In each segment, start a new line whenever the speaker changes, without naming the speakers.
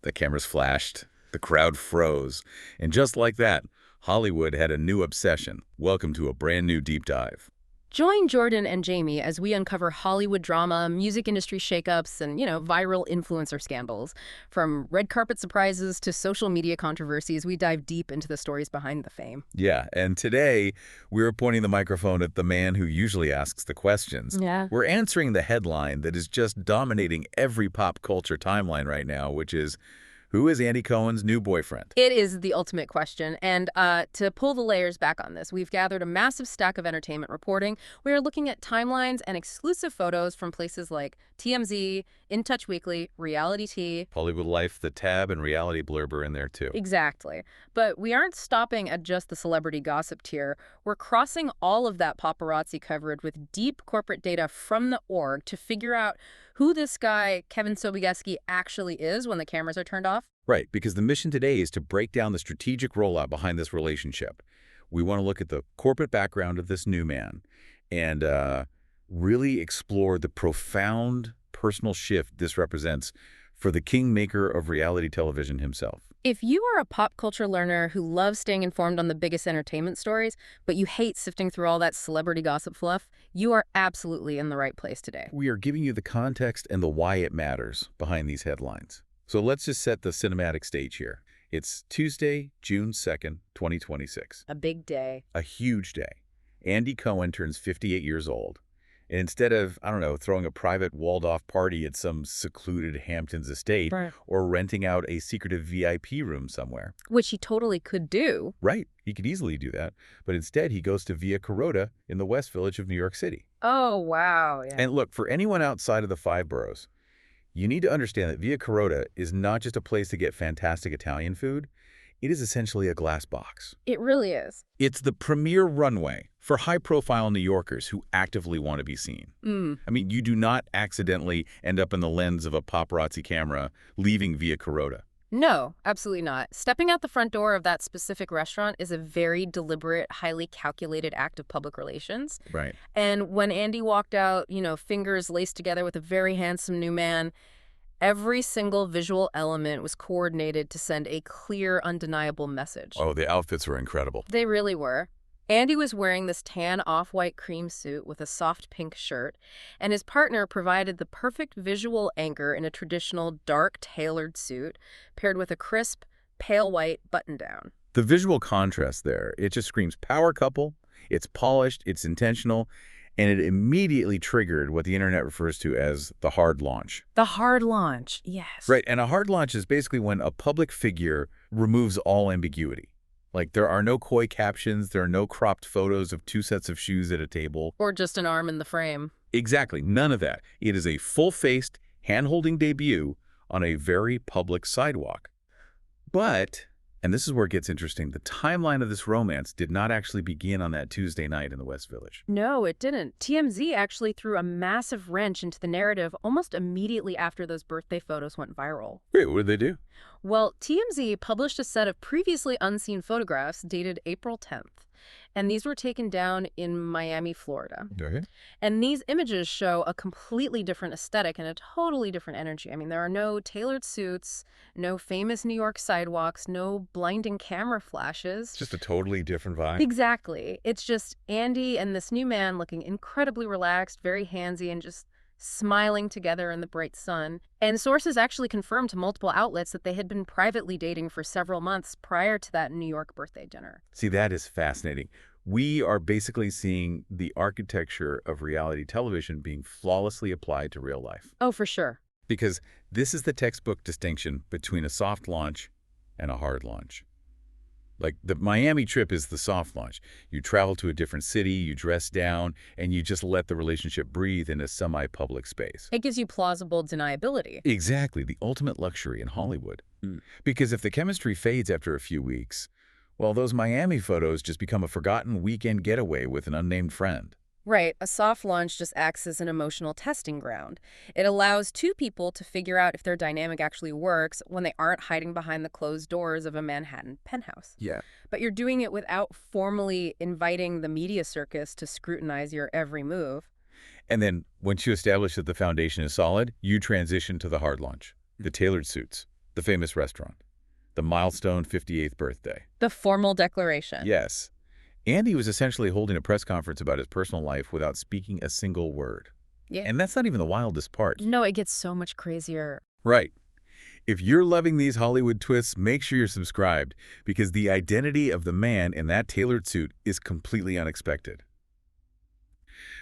The cameras flashed, the crowd froze, and just like that, Hollywood had a new obsession. Welcome to a brand new deep dive.
Join Jordan and Jamie as we uncover Hollywood drama, music industry shakeups, and, viral influencer scandals. From red carpet surprises to social media controversies, we dive deep into the stories behind the fame.
Yeah, and today we're pointing the microphone at the man who usually asks the questions.
Yeah.
We're answering the headline that is just dominating every pop culture timeline right now, which is, who is Andy Cohen's new boyfriend?
It is the ultimate question, and to pull the layers back on this, we've gathered a massive stack of entertainment reporting. We are looking at timelines and exclusive photos from places like TMZ, In Touch Weekly, Reality Tea.
Hollywood Life, The Tab, and Reality Blurb are in there too.
Exactly. But we aren't stopping at just the celebrity gossip tier. We're crossing all of that paparazzi coverage with deep corporate data from the org to figure out who this guy, Kevin Sobieski, actually is when the cameras are turned off.
Right, because the mission today is to break down the strategic rollout behind this relationship. We want to look at the corporate background of this new man and really explore the profound personal shift this represents for the kingmaker of reality television himself.
If you are a pop culture learner who loves staying informed on the biggest entertainment stories, but you hate sifting through all that celebrity gossip fluff, you are absolutely in the right place today.
We are giving you the context and the why it matters behind these headlines. So let's just set the cinematic stage here. It's Tuesday, June 2nd, 2026.
A big day.
A huge day. Andy Cohen turns 58 years old. And instead of, throwing a private walled-off party at some secluded Hamptons estate or renting out a secretive VIP room somewhere.
Which he totally could do.
Right. He could easily do that. But instead, he goes to Via Carota in the West Village of New York City.
Oh, wow. Yeah.
And look, for anyone outside of the five boroughs, you need to understand that Via Carota is not just a place to get fantastic Italian food. It is essentially a glass box.
It really is.
It's the premier runway for high-profile New Yorkers who actively want to be seen. I mean, you do not accidentally end up in the lens of a paparazzi camera leaving Via Carota.
No, absolutely not. Stepping out the front door of that specific restaurant is a very deliberate, highly calculated act of public relations.
Right.
And when Andy walked out, fingers laced together with a very handsome new man, every single visual element was coordinated to send a clear, undeniable message.
Oh, the outfits were incredible.
They really were. Andy was wearing this tan off-white cream suit with a soft pink shirt, and his partner provided the perfect visual anchor in a traditional dark tailored suit paired with a crisp, pale white button-down.
The visual contrast there, it just screams power couple, it's polished, it's intentional, and it immediately triggered what the internet refers to as the hard launch.
The hard launch, yes.
Right, and a hard launch is basically when a public figure removes all ambiguity. Like, there are no coy captions, there are no cropped photos of two sets of shoes at a table.
Or just an arm in the frame.
Exactly, none of that. It is a full-faced, hand-holding debut on a very public sidewalk. But, and this is where it gets interesting, the timeline of this romance did not actually begin on that Tuesday night in the West Village.
No, it didn't. TMZ actually threw a massive wrench into the narrative almost immediately after those birthday photos went viral.
Wait, what did they do?
Well, TMZ published a set of previously unseen photographs dated April 10th. And these were taken down in Miami, Florida.
Okay.
And these images show a completely different aesthetic and a totally different energy. I mean, there are no tailored suits, no famous New York sidewalks, no blinding camera flashes.
It's just a totally different vibe.
Exactly. It's just Andy and this new man looking incredibly relaxed, very handsy, and just smiling together in the bright sun. And sources actually confirmed to multiple outlets that they had been privately dating for several months prior to that New York birthday dinner.
See, that is fascinating. We are basically seeing the architecture of reality television being flawlessly applied to real life.
Oh, for sure.
Because this is the textbook distinction between a soft launch and a hard launch. Like, the Miami trip is the soft launch. You travel to a different city, you dress down, and you just let the relationship breathe in a semi-public space.
It gives you plausible deniability.
Exactly, the ultimate luxury in Hollywood. Because if the chemistry fades after a few weeks, well, those Miami photos just become a forgotten weekend getaway with an unnamed friend.
Right. A soft launch just acts as an emotional testing ground. It allows two people to figure out if their dynamic actually works when they aren't hiding behind the closed doors of a Manhattan penthouse.
Yeah.
But you're doing it without formally inviting the media circus to scrutinize your every move.
And then, once you establish that the foundation is solid, you transition to the hard launch, the tailored suits, The famous restaurant. The milestone 58th birthday.
The formal declaration.
Yes. Andy was essentially holding a press conference about his personal life without speaking a single word.
Yeah.
And that's not even the wildest part.
No, it gets so much crazier.
Right. If you're loving these Hollywood twists, make sure you're subscribed, because the identity of the man in that tailored suit is completely unexpected.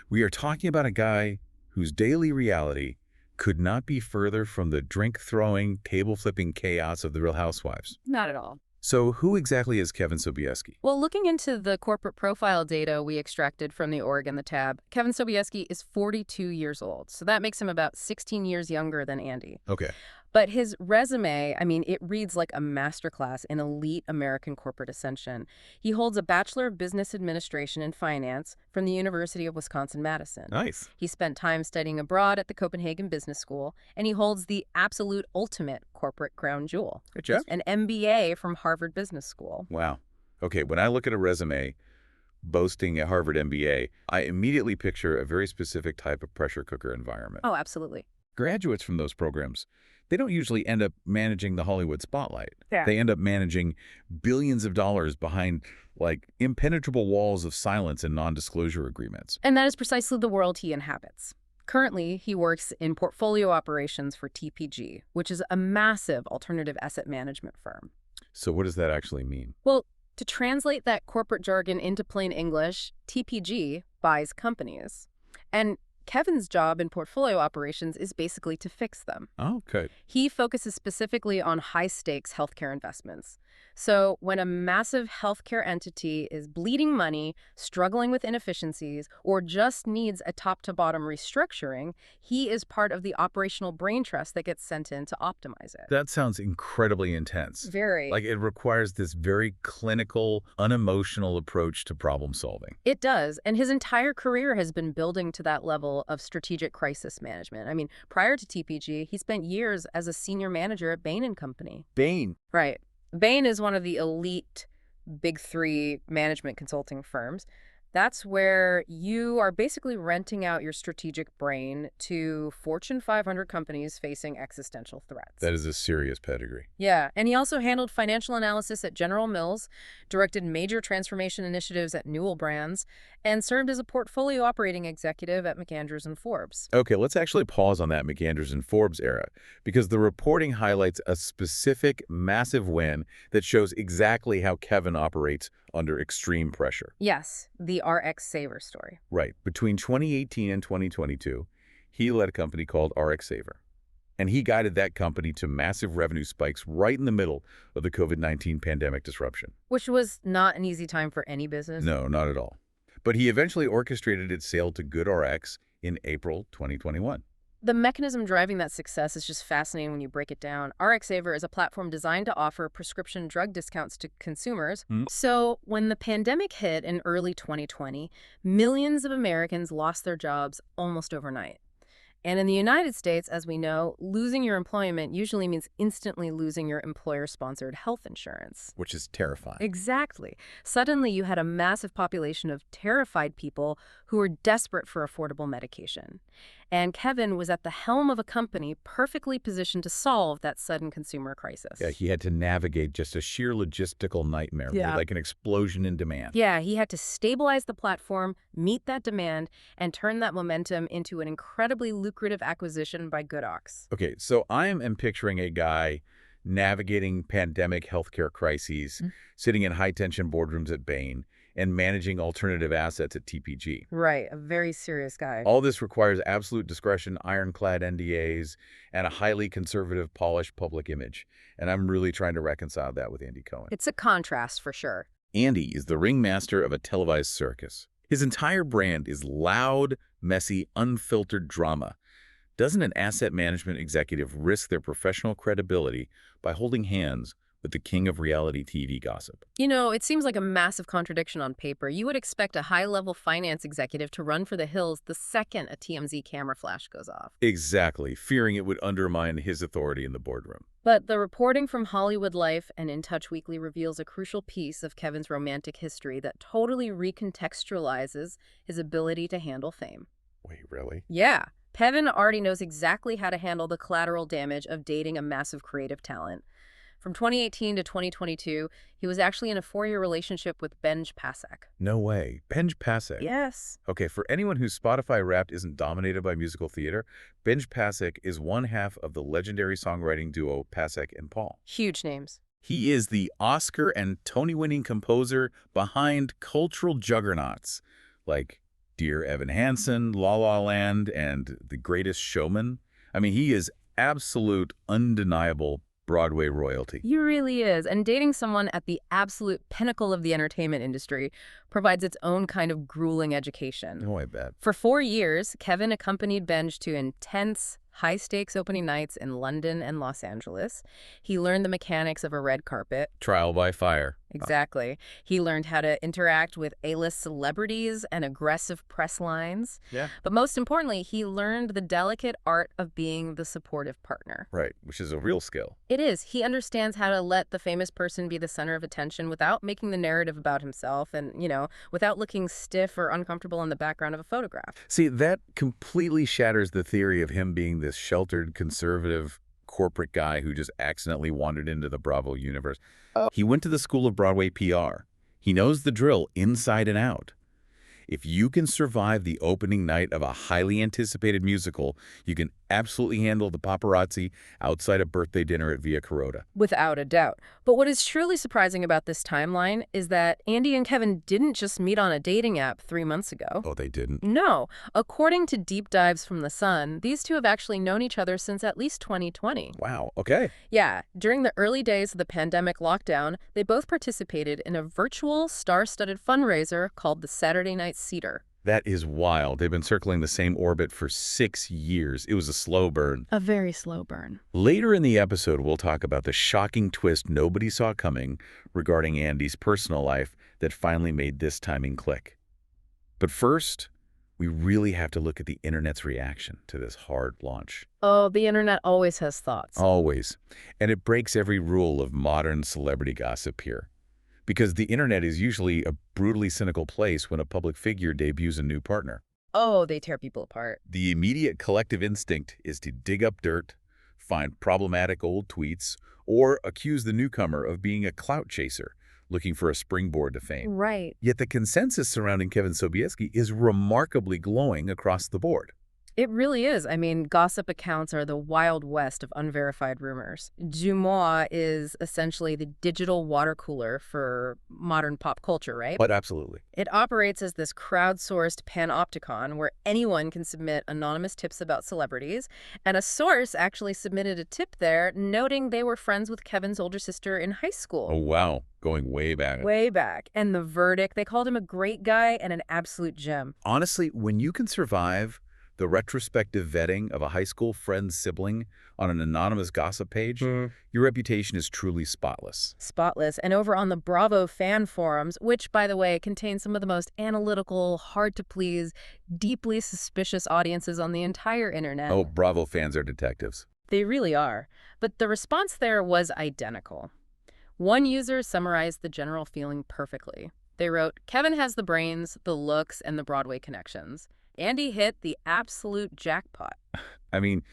We are talking about a guy whose daily reality could not be further from the drink-throwing, table-flipping chaos of the Real Housewives.
Not at all.
So who exactly is Kevin Sobieski?
Well, looking into the corporate profile data we extracted from the org and the tab, Kevin Sobieski is 42 years old. So that makes him about 16 years younger than Andy.
Okay.
But his resume, I mean, it reads like a masterclass in elite American corporate ascension. He holds a Bachelor of Business Administration and Finance from the University of Wisconsin-Madison.
Nice.
He spent time studying abroad at the Copenhagen Business School, and he holds the absolute ultimate corporate crown jewel.
Good job.
An MBA from Harvard Business School.
Wow. Okay, when I look at a resume boasting a Harvard MBA, I immediately picture a very specific type of pressure cooker environment.
Oh, absolutely.
Graduates from those programs, they don't usually end up managing the Hollywood spotlight.
Yeah.
They end up managing billions of dollars behind, like, impenetrable walls of silence and non-disclosure agreements.
And that is precisely the world he inhabits. Currently, he works in portfolio operations for TPG, which is a massive alternative asset management firm.
So what does that actually mean?
Well, to translate that corporate jargon into plain English, TPG buys companies. And Kevin's job in portfolio operations is basically to fix them.
Oh, good.
He focuses specifically on high-stakes healthcare investments. So when a massive healthcare entity is bleeding money, struggling with inefficiencies, or just needs a top-to-bottom restructuring, he is part of the operational brain trust that gets sent in to optimize it.
That sounds incredibly intense.
Very.
Like, it requires this very clinical, unemotional approach to problem solving.
It does, and his entire career has been building to that level of strategic crisis management. I mean, prior to TPG, he spent years as a senior manager at Bain & Company.
Bain.
Right. Bain is one of the elite big three management consulting firms. That's where you are basically renting out your strategic brain to Fortune 500 companies facing existential threats.
That is a serious pedigree.
Yeah, and he also handled financial analysis at General Mills, directed major transformation initiatives at Newell Brands, and served as a portfolio operating executive at McAndrews & Forbes.
Okay, let's actually pause on that McAndrews and Forbes era, because the reporting highlights a specific massive win that shows exactly how Kevin operates under extreme pressure.
Yes, the RX Saver story.
Right. Between 2018 and 2022, he led a company called RX Saver. And he guided that company to massive revenue spikes right in the middle of the COVID-19 pandemic disruption.
Which was not an easy time for any business.
No, not at all. But he eventually orchestrated its sale to GoodRx in April 2021.
The mechanism driving that success is just fascinating when you break it down. RxSaver is a platform designed to offer prescription drug discounts to consumers. So when the pandemic hit in early 2020, millions of Americans lost their jobs almost overnight. And in the United States, as we know, losing your employment usually means instantly losing your employer-sponsored health insurance.
Which is terrifying.
Exactly. Suddenly, you had a massive population of terrified people who were desperate for affordable medication. And Kevin was at the helm of a company perfectly positioned to solve that sudden consumer crisis.
Yeah, he had to navigate just a sheer logistical nightmare, like an explosion in demand.
Yeah, he had to stabilize the platform, meet that demand, and turn that momentum into an incredibly lucrative acquisition by GoodRx.
Okay, so I am picturing a guy navigating pandemic healthcare crises, sitting in high-tension boardrooms at Bain, and managing alternative assets at TPG.
Right, a very serious guy.
All this requires absolute discretion, ironclad NDAs, and a highly conservative, polished public image. And I'm really trying to reconcile that with Andy Cohen.
It's a contrast, for sure.
Andy is the ringmaster of a televised circus. His entire brand is loud, messy, unfiltered drama. Doesn't an asset management executive risk their professional credibility by holding hands with the king of reality TV gossip?
You know, it seems like a massive contradiction on paper. You would expect a high-level finance executive to run for the hills the second a TMZ camera flash goes off.
Exactly, fearing it would undermine his authority in the boardroom.
But the reporting from Hollywood Life and In Touch Weekly reveals a crucial piece of Kevin's romantic history that totally recontextualizes his ability to handle fame.
Wait, really?
Yeah. Kevin already knows exactly how to handle the collateral damage of dating a massive creative talent. From 2018 to 2022, he was actually in a 4-year relationship with Benj Pasek.
No way. Benj Pasek.
Yes.
Okay, for anyone whose Spotify Wrapped isn't dominated by musical theater, Benj Pasek is one half of the legendary songwriting duo Pasek and Paul.
Huge names.
He is the Oscar and Tony-winning composer behind cultural juggernauts like Dear Evan Hansen, La La Land, and The Greatest Showman. I mean, he is absolute, undeniable Broadway royalty.
He really is. And dating someone at the absolute pinnacle of the entertainment industry provides its own kind of grueling education.
Oh, I bet.
For 4 years, Kevin accompanied Benj to intense, high-stakes opening nights in London and Los Angeles. He learned the mechanics of a red carpet.
Trial by fire.
Exactly. He learned how to interact with A-list celebrities and aggressive press lines.
Yeah.
But most importantly, he learned the delicate art of being the supportive partner.
Right, which is a real skill.
It is. He understands how to let the famous person be the center of attention without making the narrative about himself and, without looking stiff or uncomfortable in the background of a photograph.
See, that completely shatters the theory of him being this sheltered, conservative, corporate guy who just accidentally wandered into the Bravo universe. He went to the School of Broadway PR. He knows the drill inside and out. If you can survive the opening night of a highly anticipated musical, you can absolutely handle the paparazzi outside a birthday dinner at Via Carota.
Without a doubt. But what is truly surprising about this timeline is that Andy and Kevin didn't just meet on a dating app 3 months ago.
Oh, they didn't?
No. According to Deep Dives from The Sun, these two have actually known each other since at least 2020.
Wow, okay.
Yeah. During the early days of the pandemic lockdown, they both participated in a virtual, star-studded fundraiser called the Saturday Night Cedar.
That is wild. They've been circling the same orbit for 6 years. It was a slow burn.
A very slow burn.
Later in the episode, we'll talk about the shocking twist nobody saw coming regarding Andy's personal life that finally made this timing click. But first, we really have to look at the internet's reaction to this hard launch.
Oh, the internet always has thoughts.
Always. And it breaks every rule of modern celebrity gossip here. Because the internet is usually a brutally cynical place when a public figure debuts a new partner.
Oh, they tear people apart.
The immediate collective instinct is to dig up dirt, find problematic old tweets, or accuse the newcomer of being a clout chaser, looking for a springboard to fame.
Right.
Yet the consensus surrounding Kevin Sobieski is remarkably glowing across the board.
It really is. I mean, gossip accounts are the wild west of unverified rumors. Dumois is essentially the digital water cooler for modern pop culture, right?
But absolutely.
It operates as this crowdsourced panopticon where anyone can submit anonymous tips about celebrities, and a source actually submitted a tip there noting they were friends with Kevin's older sister in high school.
Oh, wow. Going way back.
Way back. And the verdict, they called him a great guy and an absolute gem.
Honestly, when you can survive the retrospective vetting of a high school friend's sibling on an anonymous gossip page, your reputation is truly spotless.
Spotless. And over on the Bravo fan forums, which, by the way, contain some of the most analytical, hard-to-please, deeply suspicious audiences on the entire internet.
Oh, Bravo fans are detectives.
They really are. But the response there was identical. One user summarized the general feeling perfectly. They wrote, "Kevin has the brains, the looks, and the Broadway connections. Andy hit the absolute jackpot."
I mean,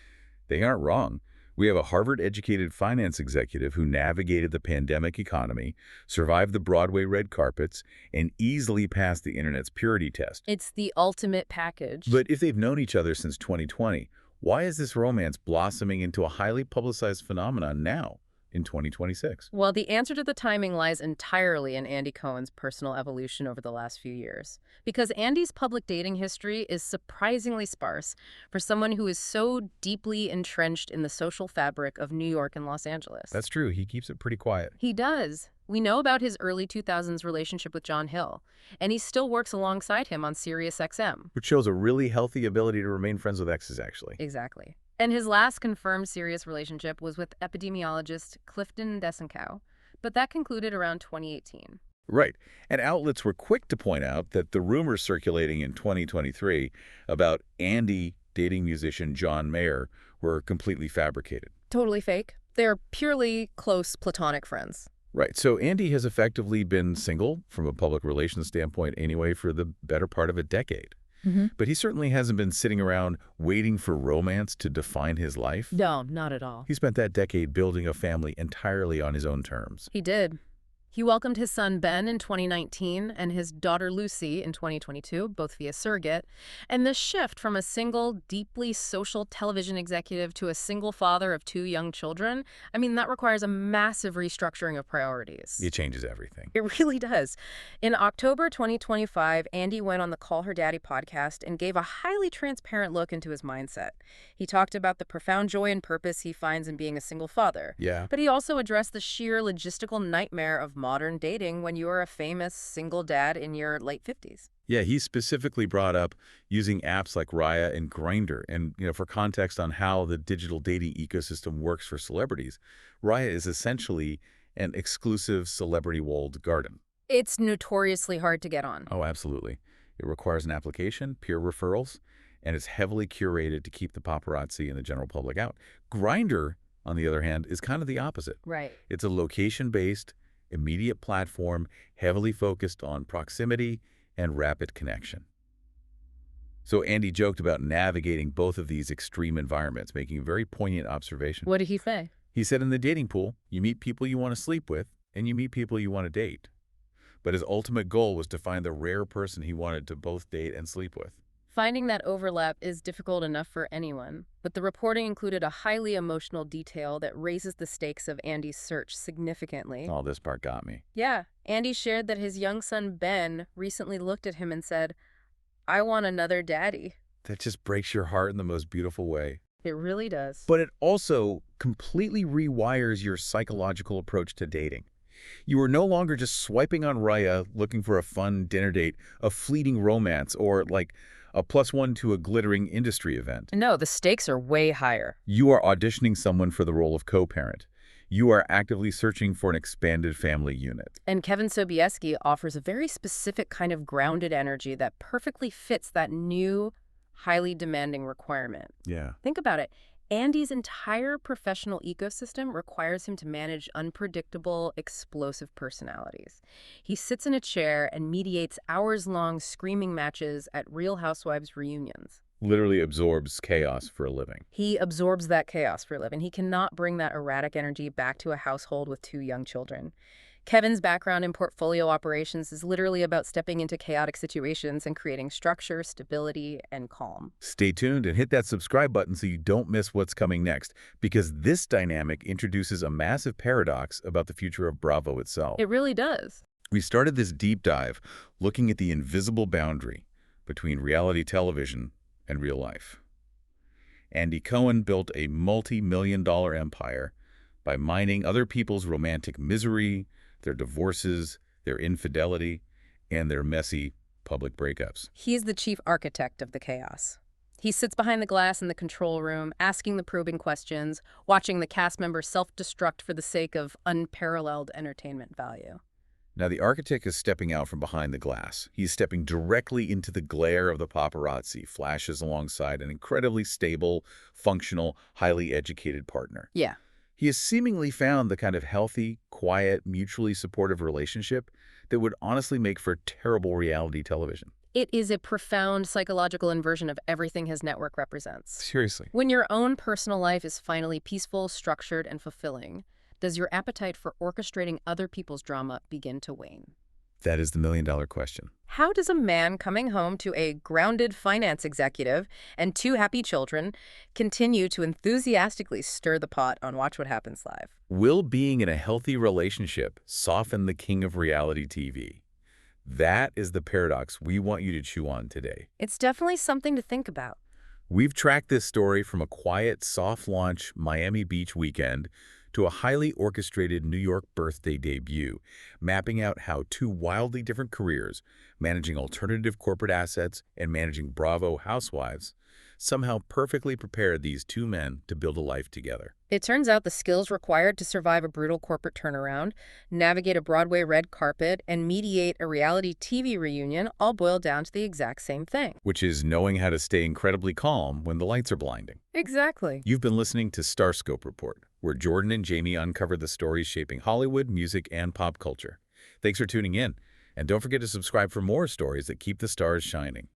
they aren't wrong. We have a Harvard-educated finance executive who navigated the pandemic economy, survived the Broadway red carpets, and easily passed the internet's purity test.
It's the ultimate package.
But if they've known each other since 2020, why is this romance blossoming into a highly publicized phenomenon now, in 2026?
Well, the answer to the timing lies entirely in Andy Cohen's personal evolution over the last few years. Because Andy's public dating history is surprisingly sparse for someone who is so deeply entrenched in the social fabric of New York and Los Angeles.
That's true. He keeps it pretty quiet.
He does. We know about his early 2000s relationship with John Hill, and he still works alongside him on SiriusXM.
Which shows a really healthy ability to remain friends with exes, actually.
Exactly. And his last confirmed serious relationship was with epidemiologist Clifton Desenkow, but that concluded around 2018.
Right. And outlets were quick to point out that the rumors circulating in 2023 about Andy dating musician John Mayer were completely fabricated.
Totally fake. They're purely close platonic friends.
Right. So Andy has effectively been single from a public relations standpoint anyway for the better part of a decade. But he certainly hasn't been sitting around waiting for romance to define his life.
No, not at all.
He spent that decade building a family entirely on his own terms.
He did. He welcomed his son Ben in 2019 and his daughter Lucy in 2022, both via surrogate. And this shift from a single, deeply social television executive to a single father of 2 young children, I mean, that requires a massive restructuring of priorities.
It changes everything.
It really does. In October 2025, Andy went on the Call Her Daddy podcast and gave a highly transparent look into his mindset. He talked about the profound joy and purpose he finds in being a single father.
Yeah.
But he also addressed the sheer logistical nightmare of modern dating when you are a famous single dad in your late 50s.
Yeah, he specifically brought up using apps like Raya and Grindr. And, for context on how the digital dating ecosystem works for celebrities, Raya is essentially an exclusive celebrity walled garden.
It's notoriously hard to get on.
Oh, absolutely. It requires an application, peer referrals, and it's heavily curated to keep the paparazzi and the general public out. Grindr, on the other hand, is kind of the opposite.
Right.
It's a location-based, immediate platform heavily focused on proximity and rapid connection. So Andy joked about navigating both of these extreme environments, making a very poignant observation.
What did he say?
He said in the dating pool, you meet people you want to sleep with, and you meet people you want to date. But his ultimate goal was to find the rare person he wanted to both date and sleep with.
Finding that overlap is difficult enough for anyone, but the reporting included a highly emotional detail that raises the stakes of Andy's search significantly.
Oh, this part got me.
Yeah, Andy shared that his young son Ben recently looked at him and said, "I want another daddy."
That just breaks your heart in the most beautiful way.
It really does.
But it also completely rewires your psychological approach to dating. You are no longer just swiping on Raya looking for a fun dinner date, a fleeting romance, or like a +1 to a glittering industry event.
No, the stakes are way higher.
You are auditioning someone for the role of co-parent. You are actively searching for an expanded family unit.
And Kevin Sobieski offers a very specific kind of grounded energy that perfectly fits that new, highly demanding requirement.
Yeah.
Think about it. Andy's entire professional ecosystem requires him to manage unpredictable, explosive personalities. He sits in a chair and mediates hours-long screaming matches at Real Housewives reunions.
Literally absorbs chaos for a living.
He absorbs that chaos for a living. He cannot bring that erratic energy back to a household with 2 young children. Kevin's background in portfolio operations is literally about stepping into chaotic situations and creating structure, stability, and calm.
Stay tuned and hit that subscribe button so you don't miss what's coming next, because this dynamic introduces a massive paradox about the future of Bravo itself.
It really does.
We started this deep dive looking at the invisible boundary between reality television and real life. Andy Cohen built a multi-million-dollar empire by mining other people's romantic misery, their divorces, their infidelity, and their messy public breakups.
He's the chief architect of the chaos. He sits behind the glass in the control room, asking the probing questions, watching the cast members self-destruct for the sake of unparalleled entertainment value.
Now, the architect is stepping out from behind the glass. He's stepping directly into the glare of the paparazzi, flashes alongside an incredibly stable, functional, highly educated partner.
Yeah.
He has seemingly found the kind of healthy, quiet, mutually supportive relationship that would honestly make for terrible reality television.
It is a profound psychological inversion of everything his network represents.
Seriously.
When your own personal life is finally peaceful, structured, and fulfilling, does your appetite for orchestrating other people's drama begin to wane?
That is the million-dollar question.
How does a man coming home to a grounded finance executive and 2 happy children continue to enthusiastically stir the pot on Watch What Happens Live?
Will being in a healthy relationship soften the king of reality TV? That is the paradox we want you to chew on today.
It's definitely something to think about.
We've tracked this story from a quiet, soft-launch Miami Beach weekend to a highly orchestrated New York birthday debut, mapping out how 2 wildly different careers, managing alternative corporate assets and managing Bravo housewives, somehow perfectly prepared these 2 men to build a life together.
It turns out the skills required to survive a brutal corporate turnaround, navigate a Broadway red carpet, and mediate a reality TV reunion all boil down to the exact same thing.
Which is knowing how to stay incredibly calm when the lights are blinding.
Exactly.
You've been listening to Starscope Report, where Jordan and Jamie uncover the stories shaping Hollywood, music, and pop culture. Thanks for tuning in, and don't forget to subscribe for more stories that keep the stars shining.